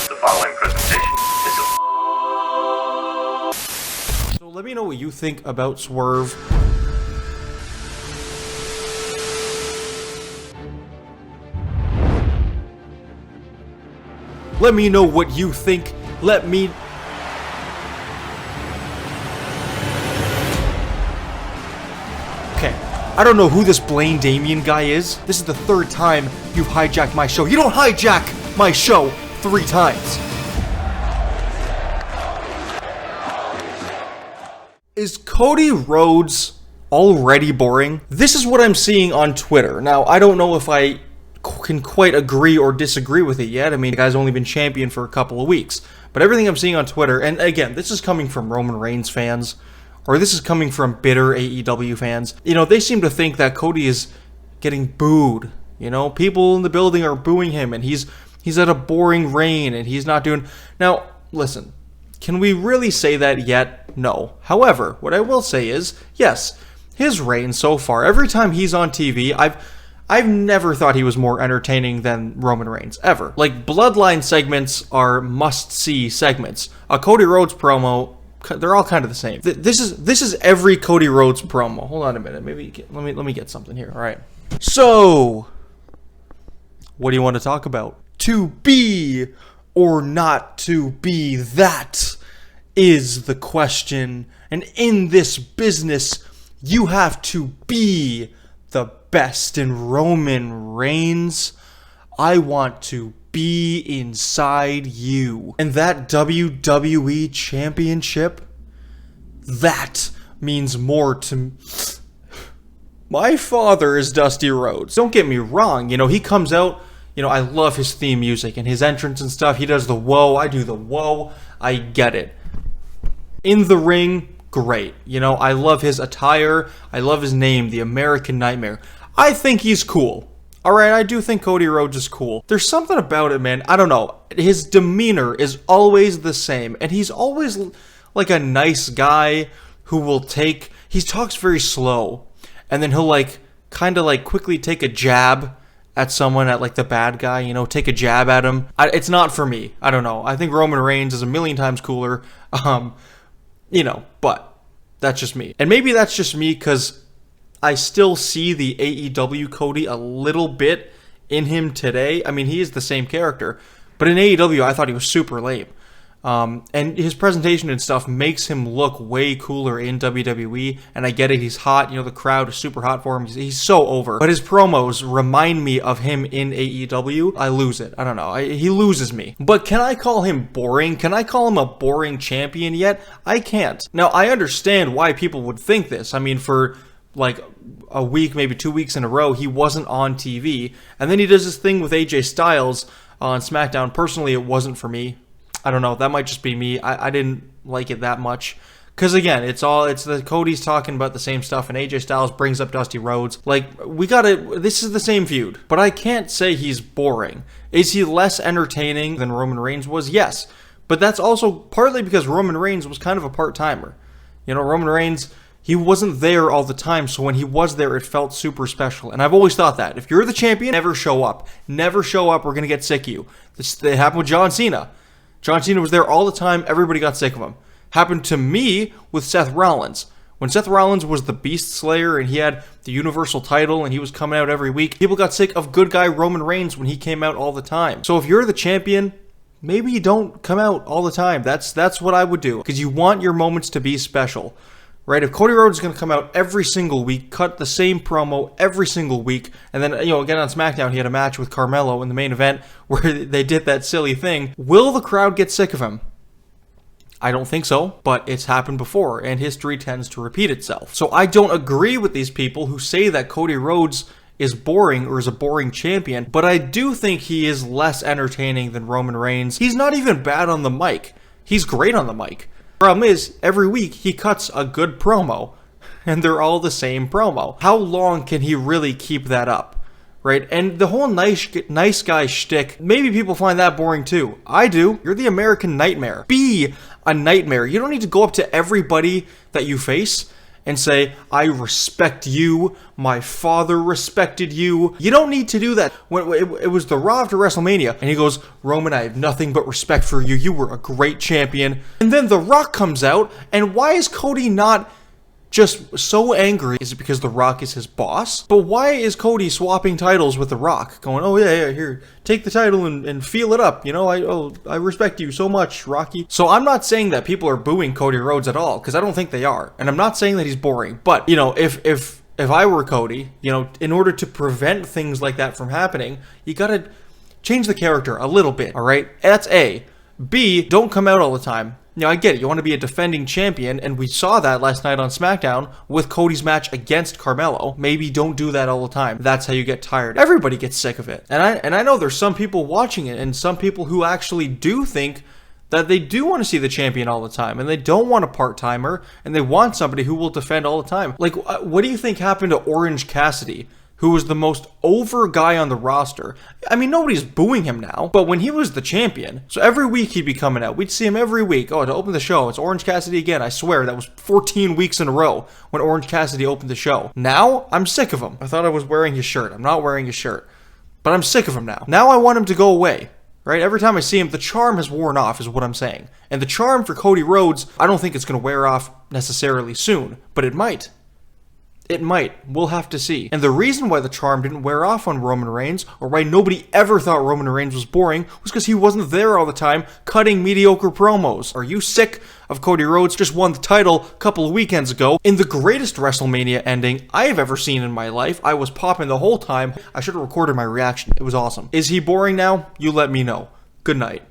The following presentation is a... So let me know what you think about Swerve. Let me know what you think. Okay, I don't know who this Blaine Damien guy is. This is the third time you've hijacked my show. You don't hijack my show 3 times. Is Cody Rhodes already boring? This is what I'm seeing on Twitter. Now, I don't know if I can quite agree or disagree with it yet. I mean, the guy's only been champion for a couple of weeks. But everything I'm seeing on Twitter, and again, this is coming from Roman Reigns fans, or this is coming from bitter AEW fans. You know, they seem to think that Cody is getting booed. You know, people in the building are booing him, and he's at a boring reign, and he's not doing... Now, listen, can we really say that yet? No. However, what I will say is, yes, his reign so far, every time he's on TV, I've never thought he was more entertaining than Roman Reigns, ever. Like, Bloodline segments are must-see segments. A Cody Rhodes promo, they're all kind of the same. This is every Cody Rhodes promo. Hold on a minute. Let me get something here. All right. So, what do you want to talk about? To be or not to be, that is the question. And in this business, you have to be the best. In Roman Reigns, I want to be inside you. And that WWE Championship, that means more to me. My father is Dusty Rhodes. Don't get me wrong, you know, he comes out, you know, I love his theme music and his entrance and stuff. He does the whoa, I do the whoa, I get it. In the ring, great. You know, I love his attire, I love his name, the American Nightmare. I think he's cool. Alright, I do think Cody Rhodes is cool. There's something about it, man, I don't know. His demeanor is always the same, and he's always like a nice guy who will take... He talks very slow, and then he'll like, kind of like quickly take a jab at someone, at like the bad guy, you know, take a jab at him. It's not for me. I don't know. I think Roman Reigns is a million times cooler. You know, but that's just me. And maybe that's just me because I still see the AEW Cody a little bit in him today. I mean, he is the same character, but in AEW, I thought he was super lame. And his presentation and stuff makes him look way cooler in WWE, and I get it, he's hot, you know, the crowd is super hot for him, he's so over. But his promos remind me of him in AEW. I lose it, I don't know, he loses me. But can I call him boring? Can I call him a boring champion yet? I can't. Now, I understand why people would think this. I mean, for like a week, maybe 2 weeks in a row, he wasn't on TV, and then he does this thing with AJ Styles on SmackDown. Personally, it wasn't for me. I don't know, that might just be me. I didn't like it that much. Because again, it's the Cody's talking about the same stuff, and AJ Styles brings up Dusty Rhodes. Like, this is the same feud. But I can't say he's boring. Is he less entertaining than Roman Reigns was? Yes. But that's also partly because Roman Reigns was kind of a part-timer. You know, Roman Reigns, he wasn't there all the time, so when he was there, it felt super special. And I've always thought that. If you're the champion, never show up. Never show up, we're going to get sick of you. It happened with John Cena. John Cena was there all the time, everybody got sick of him. Happened to me with Seth Rollins. When Seth Rollins was the Beast Slayer and he had the Universal title and he was coming out every week, people got sick of good guy Roman Reigns when he came out all the time. So if you're the champion, maybe you don't come out all the time. That's what I would do, because you want your moments to be special. Right, if Cody Rhodes is going to come out every single week, cut the same promo every single week, and then, you know, again on SmackDown, he had a match with Carmelo in the main event where they did that silly thing, will the crowd get sick of him? I don't think so, but it's happened before, and history tends to repeat itself. So I don't agree with these people who say that Cody Rhodes is boring or is a boring champion, but I do think he is less entertaining than Roman Reigns. He's not even bad on the mic. He's great on the mic. Problem is, every week he cuts a good promo, and they're all the same promo. How long can he really keep that up, right? And the whole nice guy shtick, maybe people find that boring too. I do. You're the American Nightmare. Be a nightmare. You don't need to go up to everybody that you face and say, I respect you, my father respected you. You don't need to do that. When it was the Raw after WrestleMania, and he goes, Roman, I have nothing but respect for you. You were a great champion. And then The Rock comes out, and why is Cody not just so angry? Is it because The Rock is his boss? But why is Cody swapping titles with The Rock? Going, oh yeah, here, take the title and feel it up. You know, I respect you so much, Rocky. So I'm not saying that people are booing Cody Rhodes at all, because I don't think they are. And I'm not saying that he's boring. But, you know, if I were Cody, you know, in order to prevent things like that from happening, you gotta change the character a little bit, alright? That's A. B, don't come out all the time. You know, I get it. You want to be a defending champion, and we saw that last night on SmackDown with Cody's match against Carmelo. Maybe don't do that all the time. That's how you get tired. Everybody gets sick of it. And I know there's some people watching it, and some people who actually do think that they do want to see the champion all the time, and they don't want a part-timer, and they want somebody who will defend all the time. Like, what do you think happened to Orange Cassidy, who was the most over guy on the roster? I mean, nobody's booing him now, but when he was the champion, so every week he'd be coming out. We'd see him every week. Oh, to open the show, it's Orange Cassidy again. I swear, that was 14 weeks in a row when Orange Cassidy opened the show. Now, I'm sick of him. I thought I was wearing his shirt. I'm not wearing his shirt, but I'm sick of him now. Now I want him to go away. Right? Every time I see him, the charm has worn off, is what I'm saying. And the charm for Cody Rhodes, I don't think it's going to wear off necessarily soon, but it might. It might. We'll have to see. And the reason why the charm didn't wear off on Roman Reigns, or why nobody ever thought Roman Reigns was boring, was because he wasn't there all the time cutting mediocre promos. Are you sick of Cody Rhodes just won the title a couple of weekends ago in the greatest WrestleMania ending I have ever seen in my life? I was popping the whole time. I should have recorded my reaction. It was awesome. Is he boring now? You let me know. Good night.